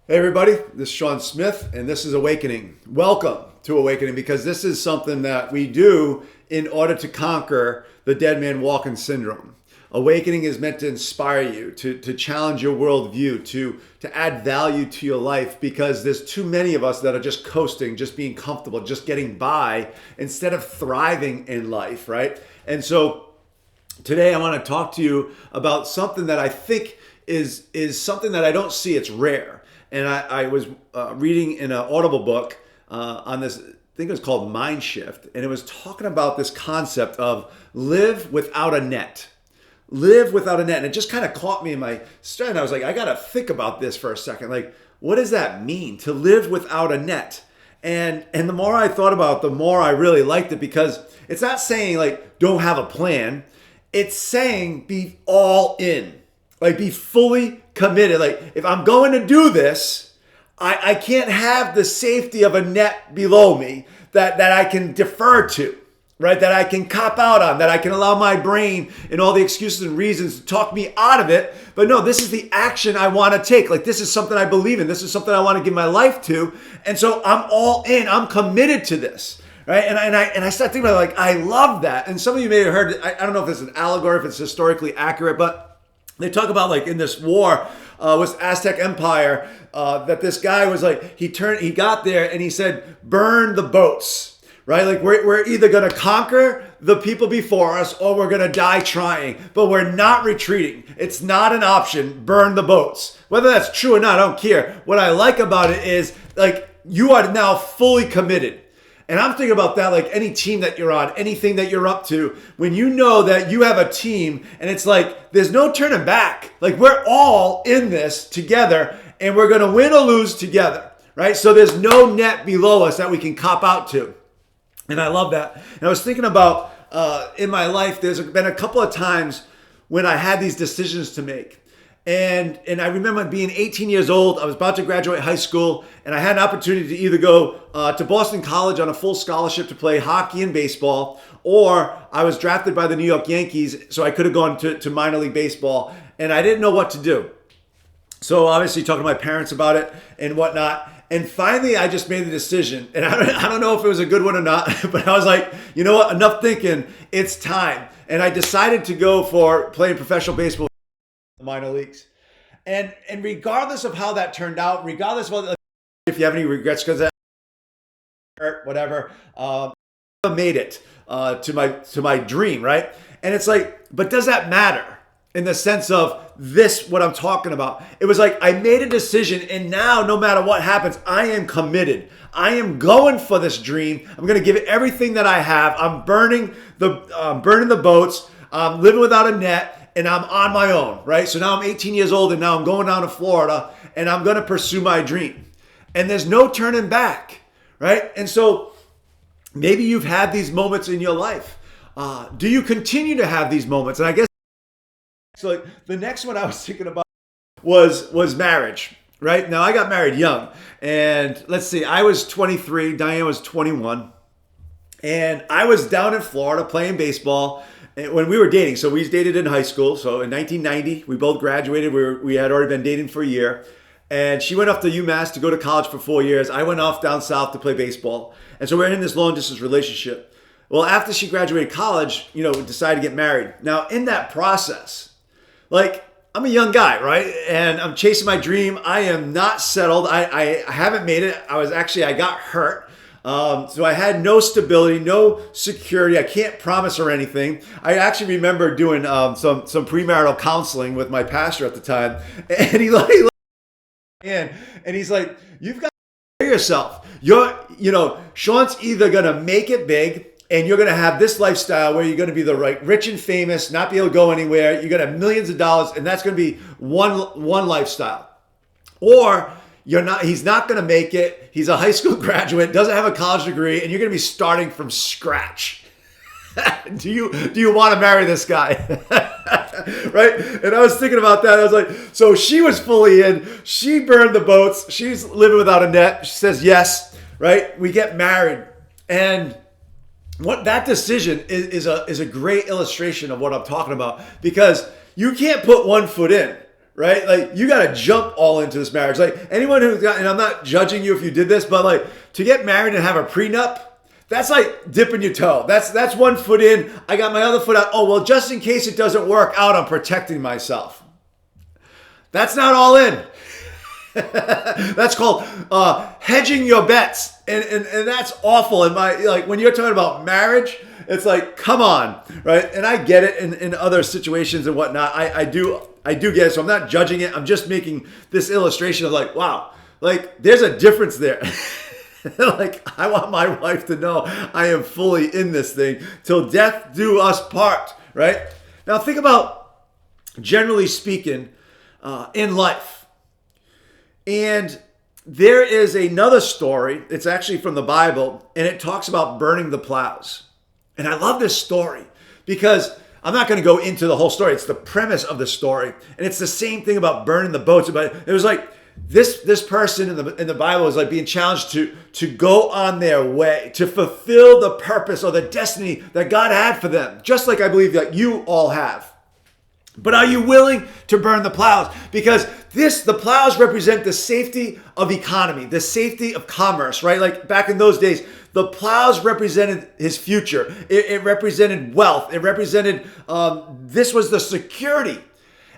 Hey everybody, this is Sean Smith and this is Awakening. Welcome to Awakening because this is something that we do in order to conquer the dead man walking syndrome. Awakening is meant to inspire you, to challenge your worldview, to add value to your life because there's too many of us that are just coasting, just being comfortable, just getting by instead of thriving in life, right? And so today I want to talk to you about something that I think is something that I don't see. It's rare. And I was reading in an Audible book on this, I think it was called Mind Shift, and it was talking about this concept of live without a net. Live without a net. And it just kind of caught me in my stride. I was like, I got to think about this for a second. Like, what does that mean to live without a net? And the more I thought about it, the more I really liked it because it's not saying like don't have a plan. It's saying be all in. Like be fully committed. Like if I'm going to do this, I can't have the safety of a net below me that I can defer to, right? That I can cop out on, that I can allow my brain and all the excuses and reasons to talk me out of it. But no, this is the action I want to take. Like this is something I believe in. This is something I want to give my life to. And so I'm all in. I'm committed to this. Right. And I started thinking about it, like, I love that. And some of you may have heard, I don't know if it's an allegory, if it's historically accurate, but they talk about like in this war with Aztec Empire that this guy was like, he got there and he said, burn the boats, right? Like we're either going to conquer the people before us or we're going to die trying, but we're not retreating. It's not an option. Burn the boats. Whether that's true or not, I don't care. What I like about it is like you are now fully committed. And I'm thinking about that like any team that you're on, anything that you're up to, when you know that you have a team and it's like, there's no turning back. Like we're all in this together and we're going to win or lose together, right? So there's no net below us that we can cop out to. And I love that. And I was thinking about in my life, there's been a couple of times when I had these decisions to make. And I remember being 18 years old. I was about to graduate high school, and I had an opportunity to either go to Boston College on a full scholarship to play hockey and baseball, or I was drafted by the New York Yankees, so I could have gone to minor league baseball, and I didn't know what to do. So obviously talking to my parents about it and whatnot. And finally, I just made the decision. And I don't know if it was a good one or not, but I was like, you know what? Enough thinking. It's time. And I decided to go for playing professional baseball in the minor leagues. And regardless of how that turned out, regardless of if you have any regrets because hurt, whatever, I made it to my dream, right? And it's like, but does that matter? In the sense of this, what I'm talking about. It was like I made a decision and now no matter what happens, I am committed. I am going for this dream. I'm going to give it everything that I have. I'm burning the boats. I'm living without a net and I'm on my own, right? So now I'm 18 years old and now I'm going down to Florida and I'm going to pursue my dream. And there's no turning back, right? And so maybe you've had these moments in your life. Do you continue to have these moments? And I guess so like the next one I was thinking about was marriage, right? Now I got married young and let's see, I was 23, Diane was 21 and I was down in Florida playing baseball when we were dating. So we dated in high school. So in 1990, we both graduated. We had already been dating for a year and she went off to UMass to go to college for 4 years. I went off down south to play baseball. And so we're in this long distance relationship. Well, after she graduated college, we decided to get married. Now in that process, like, I'm a young guy, right? And I'm chasing my dream. I am not settled. I haven't made it. I got hurt. So I had no stability, no security. I can't promise her anything. I actually remember doing some premarital counseling with my pastor at the time. And he's like, you've got to prepare yourself. Sean's either going to make it big and you're going to have this lifestyle where you're going to be rich and famous, not be able to go anywhere. You're going to have millions of dollars, and that's going to be one lifestyle. Or he's not going to make it. He's a high school graduate, doesn't have a college degree, and you're going to be starting from scratch. Do you want to marry this guy? Right? And I was thinking about that. I was like, so she was fully in. She burned the boats. She's living without a net. She says yes, right? We get married. And what that decision is a great illustration of what I'm talking about because you can't put one foot in, right? Like you got to jump all into this marriage. Like anyone who's got, and I'm not judging you if you did this, but like to get married and have a prenup, that's like dipping your toe. That's one foot in. I got my other foot out. Oh, well, just in case it doesn't work out, I'm protecting myself. That's not all in. That's called hedging your bets. And that's awful. And like when you're talking about marriage, it's like, come on, right? And I get it in other situations and whatnot. I do get it. So I'm not judging it. I'm just making this illustration of like, wow, like there's a difference there. Like I want my wife to know I am fully in this thing till death do us part, right? Now think about, generally speaking, in life. And there is another story. It's actually from the Bible, and it talks about burning the plows. And I love this story because I'm not going to go into the whole story. It's the premise of the story. And it's the same thing about burning the boats. But it was like this person in the Bible is like being challenged to go on their way, to fulfill the purpose or the destiny that God had for them, just like I believe that you all have. But are you willing to burn the plows? Because the plows represent the safety of economy, the safety of commerce, right? Like back in those days, the plows represented his future. It represented wealth. It represented, this was the security.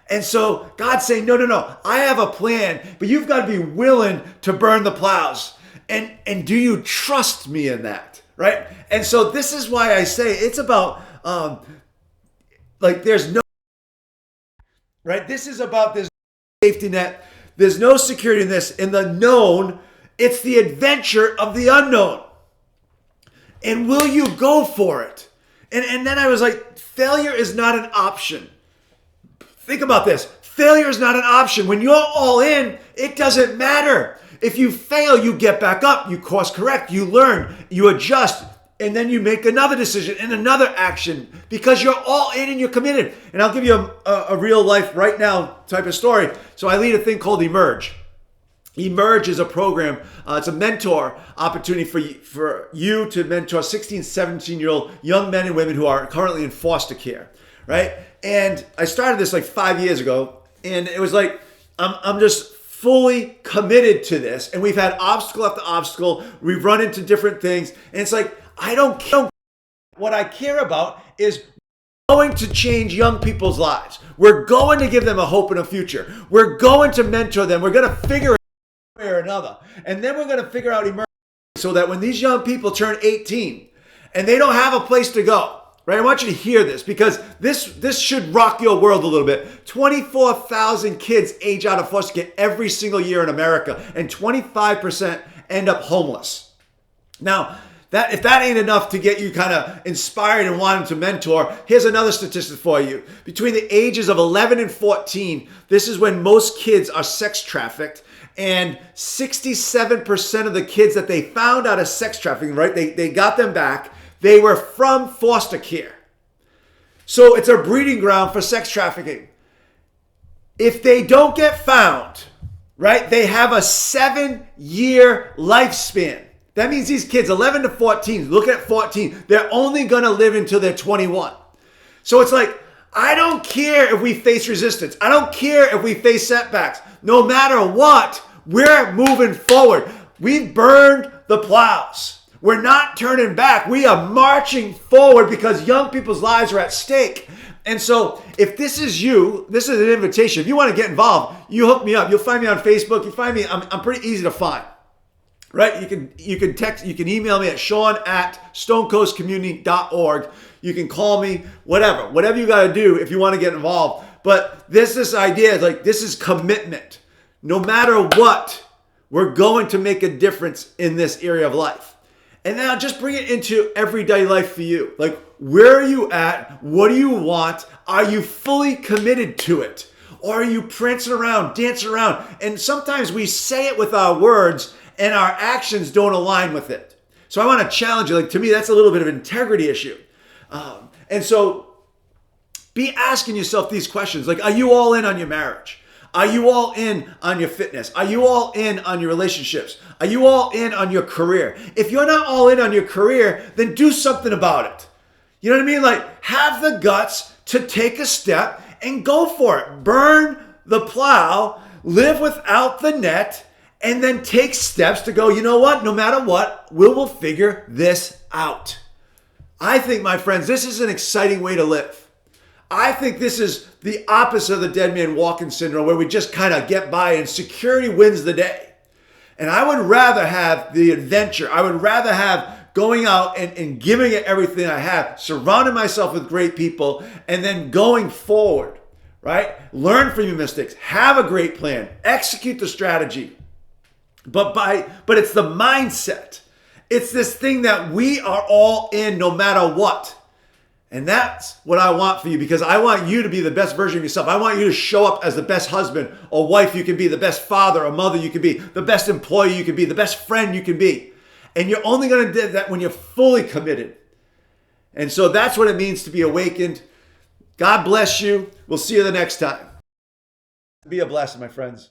And so God's saying, no, I have a plan, but you've got to be willing to burn the plows. And do you trust me in that, right? And so this is why I say it's about, like there's no, right? This is about this safety net. There's no security in this. In the known, it's the adventure of the unknown. And will you go for it? And then I was like, failure is not an option. Think about this. Failure is not an option. When you're all in, it doesn't matter. If you fail, you get back up, you course correct, you learn, you adjust, and then you make another decision and another action because you're all in and you're committed. And I'll give you a real life right now type of story. So I lead a thing called Emerge. Emerge is a program. It's a mentor opportunity for you to mentor 16, 17-year-old young men and women who are currently in foster care, right? And I started this like 5 years ago, and it was like, I'm just fully committed to this. And we've had obstacle after obstacle. We've run into different things. And it's like, I don't care. What I care about is going to change young people's lives. We're going to give them a hope and a future. We're going to mentor them. We're going to figure it out one way or another. And then we're going to figure out emergency so that when these young people turn 18 and they don't have a place to go, right? I want you to hear this because this should rock your world a little bit. 24,000 kids age out of foster care every single year in America, and 25% end up homeless. Now, if that ain't enough to get you kind of inspired and wanting to mentor, here's another statistic for you. Between the ages of 11 and 14, this is when most kids are sex trafficked, and 67% of the kids that they found out of sex trafficking, right, they got them back, they were from foster care. So it's a breeding ground for sex trafficking. If they don't get found, right, they have a 7-year lifespan. That means these kids, 11 to 14, look at 14, they're only going to live until they're 21. So it's like, I don't care if we face resistance. I don't care if we face setbacks. No matter what, we're moving forward. We've burned the plows. We're not turning back. We are marching forward because young people's lives are at stake. And so if this is you, this is an invitation. If you want to get involved, you hook me up. You'll find me on Facebook. You find me, I'm pretty easy to find. Right? You can text, you can email me at sean@stonecoastcommunity.org. You can call me, whatever you got to do if you want to get involved. But this idea is like, this is commitment. No matter what, we're going to make a difference in this area of life. And now just bring it into everyday life for you. Like, where are you at? What do you want? Are you fully committed to it? Or are you prancing around, dancing around? And sometimes we say it with our words and our actions don't align with it. So I want to challenge you. Like, to me, that's a little bit of an integrity issue. And so be asking yourself these questions. Like, are you all in on your marriage? Are you all in on your fitness? Are you all in on your relationships? Are you all in on your career? If you're not all in on your career, then do something about it. You know what I mean? Like, have the guts to take a step and go for it. Burn the plow, live without the net, and then take steps to go, you know what? No matter what, we will figure this out. I think, my friends, this is an exciting way to live. I think this is the opposite of the dead man walking syndrome, where we just kind of get by and security wins the day. And I would rather have the adventure. I would rather have going out and giving it everything I have, surrounding myself with great people, and then going forward, right? Learn from your mistakes. Have a great plan. Execute the strategy. But it's the mindset. It's this thing that we are all in no matter what. And that's what I want for you, because I want you to be the best version of yourself. I want you to show up as the best husband or wife you can be, the best father or mother you can be, the best employee you can be, the best friend you can be. And you're only going to do that when you're fully committed. And so that's what it means to be awakened. God bless you. We'll see you the next time. Be a blessing, my friends.